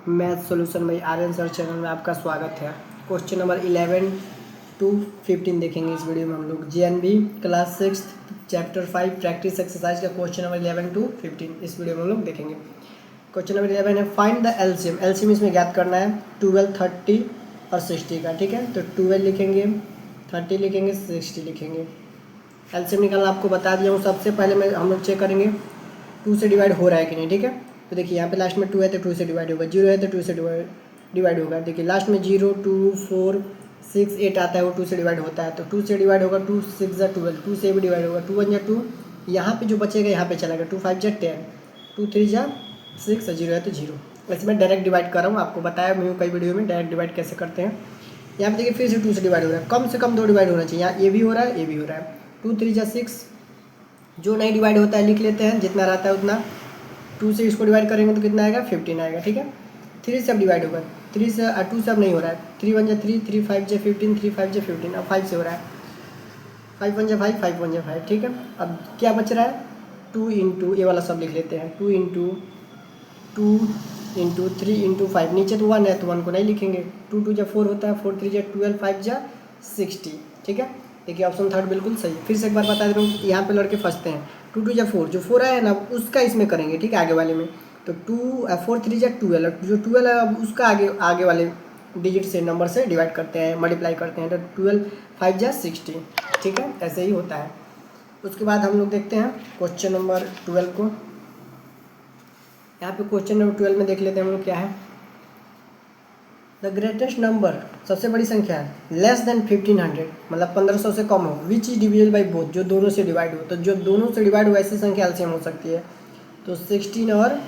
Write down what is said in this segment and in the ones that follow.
Math solution by Aryan sir channel में आपका स्वागत है। क्वेश्चन नंबर 11 टू 15 देखेंगे इस वीडियो में हम लोग। GNB class 6 chapter 5 practice exercise का क्वेश्चन नंबर 11 टू 15 इस वीडियो में हम लोग देखेंगे। क्वेश्चन नंबर 11 है फाइंड द एलसीएम। एलसीएम इसमें ज्ञात करना है 12, 30 और 60 का। ठीक है, तो 12 लिखेंगे, 30 लिखेंगे, 60 लिखेंगे। एलसीएम निकालना आपको बता दिया हूँ। सबसे पहले हम लोग चेक करेंगे 2 से डिवाइड हो रहा है कि नहीं। ठीक है, तो देखिए यहाँ पे लास्ट में 2 है तो 2 से डिवाइड होगा, 0 है तो 2 से डिवाइड होगा। देखिए लास्ट में 0, 2, 4, 6, 8 आता है, वो 2 से डिवाइड होता है, तो 2 से डिवाइड होगा। 2 6 जा 12, 2 से भी डिवाइड होगा, 2 1 जा 2, यहाँ पे जो बचेगा यहाँ पे चला गया, 2 5 जा 10, 2 3 जा 6, 0 है तो 0। वैसे मैं डायरेक्ट डिवाइड कर रहा हूँ, आपको बताया मैं कई वीडियो में डायरेक्ट डिवाइड कैसे करते हैं। यहाँ पे देखिए फिर से 2 से डिवाइड हो रहा है, कम से कम 2 डिवाइड होना चाहिए। यहाँ ये भी हो रहा है, ये भी हो रहा है। 2 3 जा 6, जो नहीं डिवाइड होता है लिख लेते हैं, जितना रहता है उतना। 2 से इसको डिवाइड करेंगे तो कितना आएगा, 15 आएगा। ठीक है, 3 से अब डिवाइड होगा, 3 से 2 से अब नहीं हो रहा है। 3 1 जा 3, 3 5 जा 15, 3 5 जा 15, अब 5 से हो रहा है। 5 1 जा 5, 5 1 जा 5। ठीक है, अब क्या बच रहा है, 2 इंटू, ये वाला सब लिख लेते हैं, 2 इंटू 3 इंटू 5, नीचे तो 1 है तो 1 को नहीं लिखेंगे। 2 2 जा 4 होता है, 4 3 जा 12, 5 जा 60। ठीक है, देखिए ऑप्शन थर्ड बिल्कुल सही। फिर से एक बार बता दे रहा हूँ, यहाँ पे लड़के फंसते हैं। 2 2 जा 4, जो 4 आया है ना उसका इसमें करेंगे। ठीक है, आगे वाले में तो 4 3 जा 12, जो 12 है अब उसका आगे वाले डिजिट से नंबर से डिवाइड करते हैं, मल्टीप्लाई करते हैं, तो 12 5 जा 60। ठीक है, ऐसे ही होता है। उसके बाद हम लोग देखते हैं क्वेश्चन नंबर 12 को। यहाँ पे क्वेश्चन नंबर 12 में देख लेते हैं हम लोग क्या है। द ग्रेटेस्ट नंबर, सबसे बड़ी संख्या है लेस देन 1500, मतलब 1500 से कम हो, which is divisible by both, जो दोनों से डिवाइड हो। तो जो दोनों से डिवाइड हो ऐसी संख्या एलसीएम हो सकती है। तो 16 और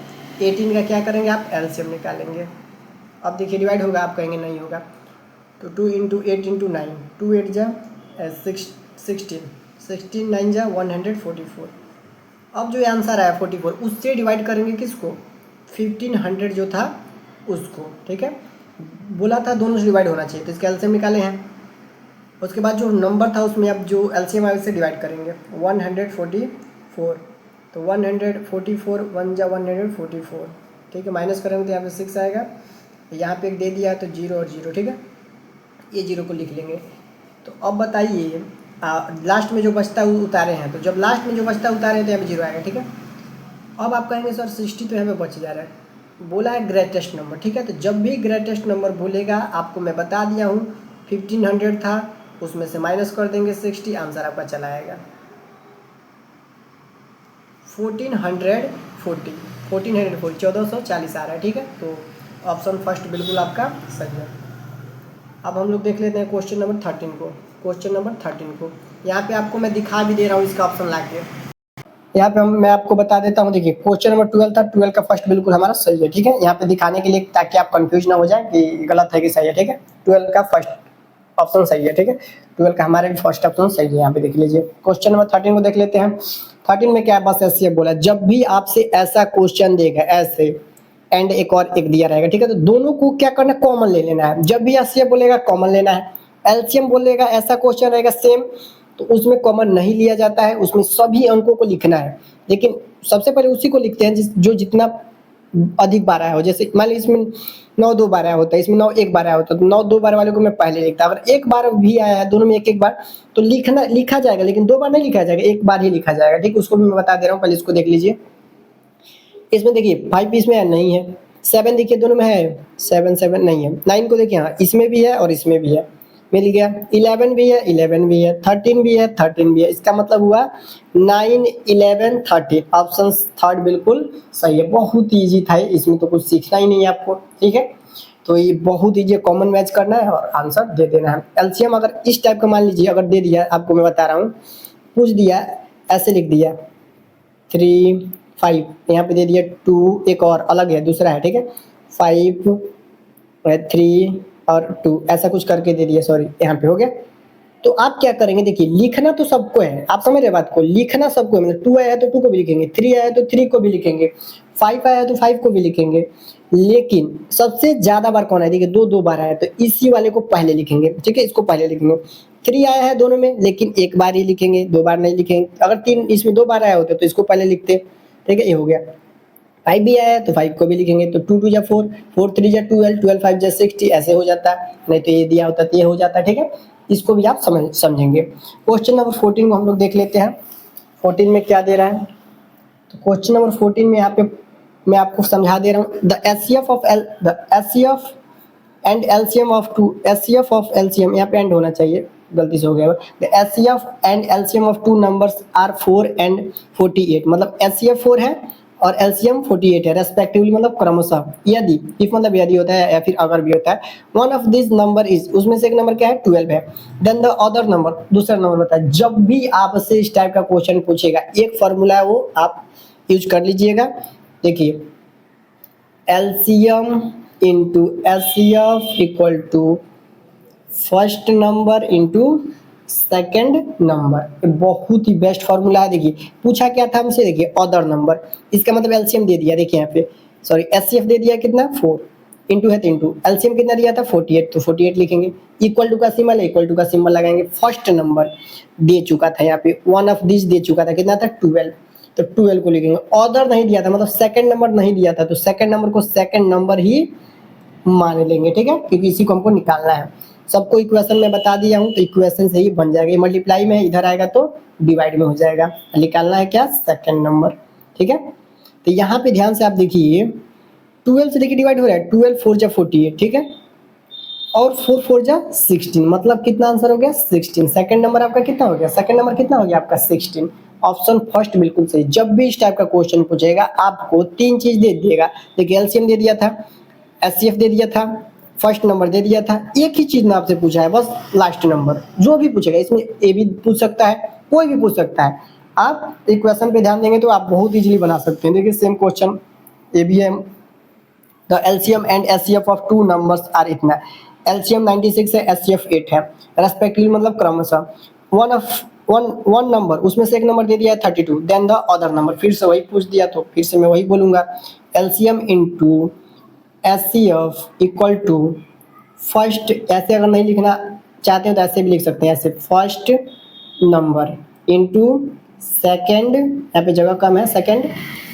18 का क्या करेंगे आप, एलसीएम निकालेंगे। अब देखिए डिवाइड होगा, आप कहेंगे नहीं होगा, तो 2 इंटू 8 इंटू 9, 2 8 जा 16, 16 9 जा 144। अब जो आंसर आया 44, उससे डिवाइड करेंगे किसको, 1500 जो था उसको। ठीक है, बोला था दोनों से डिवाइड होना चाहिए, तो इसका एलसीएम निकाले हैं। उसके बाद जो नंबर था उसमें अब जो एलसीएम आया उससे डिवाइड करेंगे, 144, तो 144 1 जा 144। ठीक है, माइनस करेंगे तो यहाँ पे 6 आएगा, यहाँ पे एक दे दिया है तो 0 और 0। ठीक है, ये 0 को लिख लेंगे। तो अब बताइए लास्ट में जो बचता है वो उतारे हैं, तो जब लास्ट में जो बचता है उतारे हैं तो यहाँ पे 0 आएगा। ठीक है, अब आप कहेंगे सर 60 तो यहाँ पे बच जा रहा है, बोला है ग्रेटेस्ट नंबर। ठीक है, तो जब भी ग्रेटेस्ट नंबर बोलेगा आपको मैं बता दिया हूँ 1500 था, उसमें से माइनस कर देंगे 60, आंसर आपका चला आएगा 1440, 1440 आ रहा है। ठीक है, तो ऑप्शन फर्स्ट बिल्कुल आपका सही है। अब हम लोग देख लेते हैं क्वेश्चन नंबर 13 को। क्वेश्चन नंबर 13 को यहाँ पे आपको मैं दिखा भी दे रहा हूँ इसका ऑप्शन ला के। यहाँ पे मैं आपको बता देता हूँ, देखिए क्वेश्चन नंबर 12 था, 12 का फर्स्ट बिल्कुल हमारा सही है। ठीक है, यहाँ पे दिखाने के लिए ताकि आप कंफ्यूज ना हो जाए कि गलत है कि सही है। ठीक है, 12 का फर्स्ट ऑप्शन सही है। ठीक है, 12 का हमारे भी फर्स्ट ऑप्शन सही है। यहाँ पे देख लीजिए क्वेश्चन नंबर 13 को देख लेते हैं। 13 में क्या है, बस ऐसे बोला, जब भी आपसे ऐसा क्वेश्चन देगा ऐसे एंड एक और एक दिया रहेगा। ठीक है, तो दोनों को क्या करना है, कॉमन ले लेना है। जब भी ऐसे बोलेगा कॉमन लेना है। एलसीएम बोलेगा ऐसा क्वेश्चन रहेगा सेम, तो उसमें कॉमन नहीं लिया जाता है, उसमें सभी अंकों को लिखना है। लेकिन सबसे पहले उसी को लिखते हैं जो जितना अधिक बार आया हो। जैसे मान लीजिए इसमें 9 2 बार आया होता है, इसमें 9 1 बार आया होता है, तो 9 2 बार वाले को मैं पहले लिखता। अगर एक बार भी आया है, दोनों में एक एक बार, तो लिखा जाएगा, लेकिन 2 बार नहीं लिखा जाएगा, एक बार ही लिखा जाएगा। ठीक, उसको भी मैं बता दे रहा हूँ, पहले इसको देख लीजिए। इसमें देखिए 5 इसमें है, नहीं है। 7 देखिए दोनों में है, 7 7 नहीं है। 9 को देखिए, हाँ इसमें भी है और इसमें भी है, मिल गया। 11 भी है, 11 भी है, 13 भी है, 13 भी है। इसका मतलब हुआ 9 11 13, ऑप्शन थर्ड बिल्कुल सही है। बहुत ईजी था, इसमें तो कुछ सीखना ही नहीं है आपको। ठीक है, तो ये बहुत ईजी, कॉमन मैच करना है और आंसर दे देना है। एलसीएम अगर इस टाइप का मान लीजिए अगर दे दिया, आपको मैं बता रहा हूँ, पूछ दिया ऐसे लिख दिया 3 5, यहाँ पे दे दिया 2, एक और अलग है दूसरा है। ठीक है, 5 3 और 2 ऐसा कुछ करके दे दिया, सॉरी यहाँ पे हो गया। तो आप क्या करेंगे, देखिए लिखना तो सबको है, आप समझ रहे बात को, लिखना सबको है। मतलब 2 आया है तो 2 को भी लिखेंगे, 3 आया है तो 3 को भी लिखेंगे, 5 आया है तो 5 को भी लिखेंगे। लेकिन सबसे ज्यादा बार कौन है, देखिए 2 2 बार आया तो इसी वाले को पहले लिखेंगे। ठीक है, इसको पहले लिखेंगे। 3 आया है दोनों में, लेकिन एक बार ही लिखेंगे, 2 बार नहीं लिखेंगे। अगर 3 इसमें 2 बार आया होता तो इसको पहले लिखते। ठीक है, ये हो गया। 5 भी आया तो 5 को भी लिखेंगे, तो 2 2 जा 4, 4 3 जा 12, 12 5 जा 60, ऐसे हो जाता है, नहीं तो ये दिया होता तो ये हो जाता है, ठीक है। इसको भी आप समझेंगे। क्वेश्चन नंबर 14 को हम लोग देख लेते हैं। 14 में क्या दे रहा है, तो क्वेश्चन नंबर 14 में यहाँ पे मैं आपको समझा दे रहा हूँ। The HCF and LCM of two, HCF of LCM, यहाँ पे एंड होना चाहिए, गलती से हो गया। The HCF and LCM of two numbers are 4 and 48, मतलब एचसीएफ 4 है और एलसीएम 48 है रेस्पेक्टिवली, मतलब क्रमशः। यदि, इफ मतलब यदि होता है या फिर अगर भी होता है, one of this number is, उसमें से एक नंबर क्या है, 12 है। देन द अदर नंबर, दूसरा नंबर बताया। जब भी आपसे इस टाइप का क्वेश्चन पूछेगा, एक फॉर्मूला है वो आप यूज कर लीजिएगा। देखिए, LCM into HCF equal to first number into second number, बहुत ही बेस्ट फॉर्मूला है। देखिए पूछा क्या था हमसे, देखिए अदर नंबर, इसका मतलब एलसीएम दे दिया, देखिए यहाँ पे सॉरी एचसीएफ दे दिया कितना 4, इंटू है तो इंटू, एलसीएम कितना दिया था 48, तो 48 लिखेंगे। इक्वल टू का सिंबल है, इक्वल टू का सिंबल लगाएंगे। फर्स्ट नंबर दे चुका था यहाँ पे, वन ऑफ दिस दे चुका था, कितना था 12, तो 12 को लिखेंगे। अदर नहीं दिया था, मतलब सेकंड नंबर नहीं दिया था, तो सेकंड नंबर को सेकंड नंबर ही मान लेंगे, ठीक है, क्योंकि इसी को हमको निकालना है। सबको इक्वेशन में बता दिया हूँ, तो इक्वेशन से ही बन जाएगा। मल्टीप्लाई में इधर आएगा तो डिवाइड में हो जाएगा। निकालना है क्या, सेकंड नंबर, ठीक है। तो यहाँ पे ध्यान से आप देखिए, 12 से देखिए डिवाइड हो रहा है, 12 4 जा 48, ठीक है, और 4 4 जा 16, मतलब कितना आंसर हो गया 16। सेकंड नंबर आपका कितना हो गया, सेकंड नंबर कितना हो गया आपका 16। ऑप्शन फर्स्ट बिल्कुल सही। जब भी इस टाइप का क्वेश्चन पूछेगा आपको 3 चीज दे दिएगा। देखिए एलसीएम दे दिया था, एचसीएफ दे दिया था, फर्स्ट नंबर दे दिया था, एक ही चीज में आपसे पूछा है बस, लास्ट नंबर। जो भी पूछेगा, इसमें ए भी पूछ सकता है, कोई भी पूछ सकता है। आप इक्वेशन पे ध्यान देंगे तो आप बहुत इजीली बना सकते हैं। देखिए सेम क्वेश्चन ए भी है। The LCM and HCF of two numbers are इतना, एलसीएम 96 है, एचसीएफ 8 है रेस्पेक्टिवली, मतलब क्रमशः। वन नंबर, उसमें से एक नंबर दे दिया है 32, देन द अदर नंबर, फिर से वही पूछ दिया तो फिर से मैं वही बोलूंगा। LCM into HCF equal to first, ऐसे अगर नहीं लिखना चाहते हो तो ऐसे भी लिख सकते हैं, ऐसे फर्स्ट नंबर इनटू सेकंड, यहाँ पे जगह कम है, सेकंड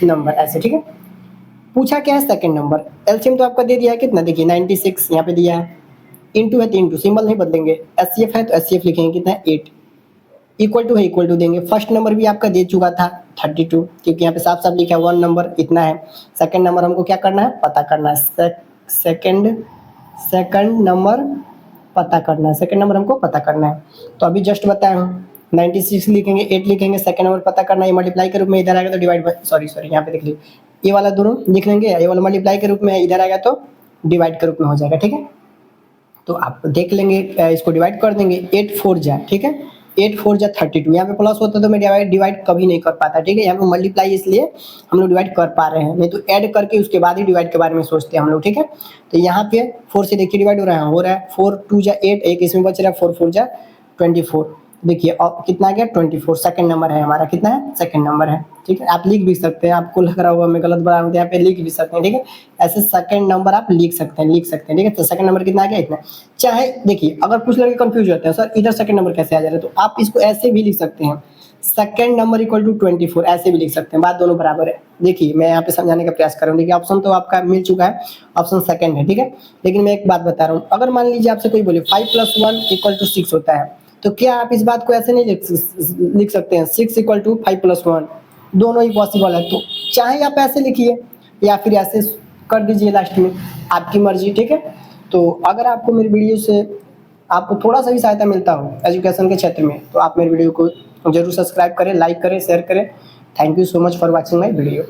नंबर, ऐसे, ठीक है। पूछा क्या है, सेकंड नंबर। एलसीएम तो आपका दे दिया है कितना, देखिए 96 यहाँ पे दिया है, इनटू है तो इनटू, सिंबल नहीं बदलेंगे। एचसीएफ है तो एचसीएफ लिखेंगे, कितना है 8, इक्वल टू है, इक्वल टू देंगे। फर्स्ट नंबर भी आपका दे चुका था 32, क्योंकि यहाँ पे साफ साफ लिखा है वन नंबर इतना है। सेकंड नंबर हमको क्या करना है, पता करना है। सेकंड नंबर पता करना है, सेकंड नंबर हमको पता करना है। तो अभी जस्ट बताया हूँ, 96 लिखेंगे, 8 लिखेंगे, सेकंड नंबर पता करना है। मल्टीप्लाई के रूप में इधर आएगा तो डिवाइड बाय, सॉरी यहाँ पे देख लीजिए, ये वाला दोनों लिख लेंगे, ये वाला मल्टीप्लाई के रूप में, इधर आएगा तो डिवाइड के रूप में हो जाएगा, ठीक है। तो आप देख लेंगे, इसको डिवाइड कर देंगे, 8 4 जा, ठीक है, 8 4 जा 32। यहाँ पे प्लस होता तो मैं डिवाइड कभी नहीं कर पाता, ठीक है। यहाँ पे मल्टीप्लाई इसलिए हम लोग डिवाइड कर पा रहे हैं, नहीं तो ऐड करके उसके बाद ही डिवाइड के बारे में सोचते हैं हम लोग, ठीक है। तो यहाँ पे 4 से देखिए डिवाइड हो रहा है 4 2 जा 8, एक इसमें बच रहा है 4 4 जा 24। देखिए अब कितना आ गया 24, सेकंड नंबर है हमारा, कितना है, सेकंड नंबर है, ठीक है। आप लिख भी सकते हैं, आपको लग रहा होगा मैं गलत बता रहा हूँ, यहाँ पे लिख भी सकते हैं, ठीक है। ऐसे सेकंड नंबर आप लिख सकते हैं, ठीक है। तो सेकंड नंबर कितना आ गया, इतना। चाहे देखिए अगर कुछ लड़के कंफ्यूज होते हैं, सर इधर सेकंड नंबर कैसे आ जा रहा है, तो आप इसको ऐसे भी लिख सकते हैं, सेकंड नंबर इक्वल टू 24, ऐसे भी लिख सकते हैं, बात दोनों बराबर है। देखिए मैं यहाँ पे समझाने का प्रयास कर रहा हूँ। देखिए ऑप्शन तो आपका मिल चुका है, ऑप्शन सेकंड है, ठीक है। लेकिन मैं एक बात बता रहा हूँ, अगर मान लीजिए आपसे कोई बोले 5 + 1 = 6 होता है, तो क्या आप इस बात को ऐसे नहीं लिख सकते हैं 6 = 5 + 1, दोनों ही पॉसिबल है। तो चाहे आप ऐसे लिखिए या फिर ऐसे कर दीजिए लास्ट में, आपकी मर्जी, ठीक है। तो अगर आपको मेरी वीडियो से आपको थोड़ा सा भी सहायता मिलता हो एजुकेशन के क्षेत्र में, तो आप मेरी वीडियो को जरूर सब्सक्राइब करें, लाइक करें, शेयर करें। Thank you so much for watching my video.